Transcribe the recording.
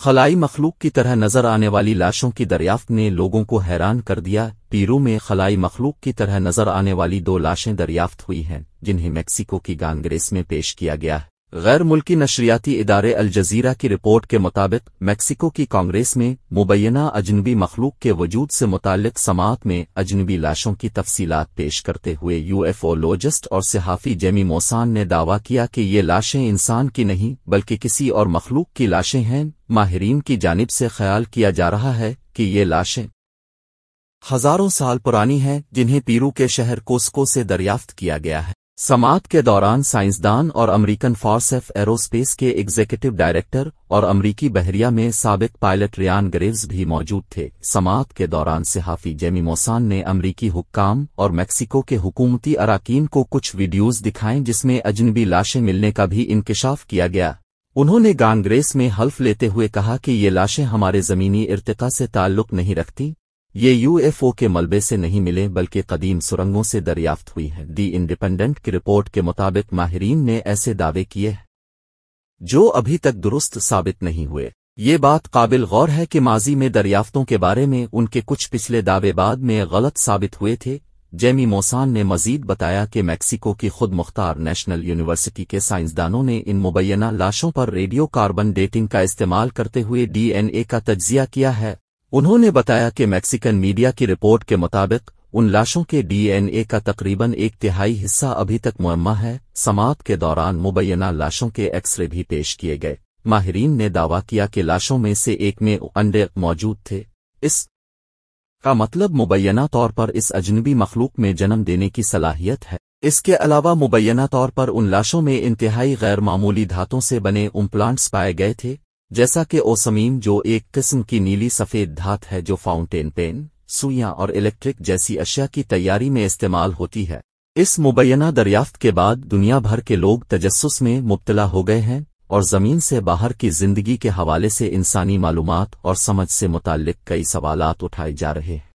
خلائی مخلوق کی طرح نظر آنے والی لاشوں کی دریافت نے لوگوں کو حیران کر دیا۔ پیرو میں خلائی مخلوق کی طرح نظر آنے والی 2 لاشیں دریافت ہوئی ہیں، جنہیں میکسیکو کی گانگریس میں پیش کیا گیا ہے۔ غیر ملکی نشریاتی ادارے الجزیرہ کی رپورٹ کے مطابق میکسیکو کی کانگریس میں مبینہ اجنبی مخلوق کے وجود سے متعلق سماعت میں اجنبی لاشوں کی تفصیلات پیش کرتے ہوئے UFOlogist اور صحافی جیمی موسان نے دعویٰ کیا کہ یہ لاشیں انسان کی نہیں بلکہ کسی اور مخلوق کی لاشیں ہیں۔ ماہرین کی جانب سے خیال کیا جا رہا ہے کہ یہ لاشیں ہزاروں سال پرانی ہیں، جنہیں پیرو کے شہر کوسکو سے دریافت کیا گیا ہے۔ سماعت کے دوران سائنسدان اور امریکن فارسف ایروسپیس کے ایگزیکٹو ڈائریکٹر اور امریکی بحریہ میں سابق پائلٹ ریان گریوز بھی موجود تھے۔ سماعت کے دوران صحافی جیمی موسان نے امریکی حکام اور میکسیکو کے حکومتی اراکین کو کچھ ویڈیوز دکھائیں جس میں اجنبی لاشیں ملنے کا بھی انکشاف کیا گیا۔ انہوں نے گانگریس میں حلف لیتے ہوئے کہا کہ یہ لاشیں ہمارے زمینی ارتقاء سے تعلق نہیں رکھتی، یہ UFO کے ملبے سے نہیں ملے بلکہ قدیم سرنگوں سے دریافت ہوئی ہیں۔ دی انڈیپینڈنٹ کی رپورٹ کے مطابق ماہرین نے ایسے دعوے کیے ہیں جو ابھی تک درست ثابت نہیں ہوئے۔ یہ بات قابل غور ہے کہ ماضی میں دریافتوں کے بارے میں ان کے کچھ پچھلے دعوے بعد میں غلط ثابت ہوئے تھے۔ جیمی موسان نے مزید بتایا کہ میکسیکو کی خود مختار نیشنل یونیورسٹی کے سائنسدانوں نے ان مبینہ لاشوں پر ریڈیو کاربن ڈیٹنگ کا استعمال کرتے ہوئے DNA کا تجزیہ کیا ہے۔ انہوں نے بتایا کہ میکسیکن میڈیا کی رپورٹ کے مطابق ان لاشوں کے DNA کا تقریباً 1/3 حصہ ابھی تک معمہ ہے۔ سماعت کے دوران مبینہ لاشوں کے ایکس رے بھی پیش کیے گئے۔ ماہرین نے دعویٰ کیا کہ لاشوں میں سے ایک میں انڈے موجود تھے۔ اس کا مطلب مبینہ طور پر اس اجنبی مخلوق میں جنم دینے کی صلاحیت ہے۔ اس کے علاوہ مبینہ طور پر ان لاشوں میں انتہائی غیر معمولی دھاتوں سے بنے امپلانٹس پائے گئے تھے، جیسا کہ اوسمین جو ایک قسم کی نیلی سفید دھات ہے جو فاؤنٹین پین، سوئیاں اور الیکٹرک جیسی اشیاء کی تیاری میں استعمال ہوتی ہے۔ اس مبینہ دریافت کے بعد دنیا بھر کے لوگ تجسس میں مبتلا ہو گئے ہیں اور زمین سے باہر کی زندگی کے حوالے سے انسانی معلومات اور سمجھ سے متعلق کئی سوالات اٹھائے جا رہے ہیں۔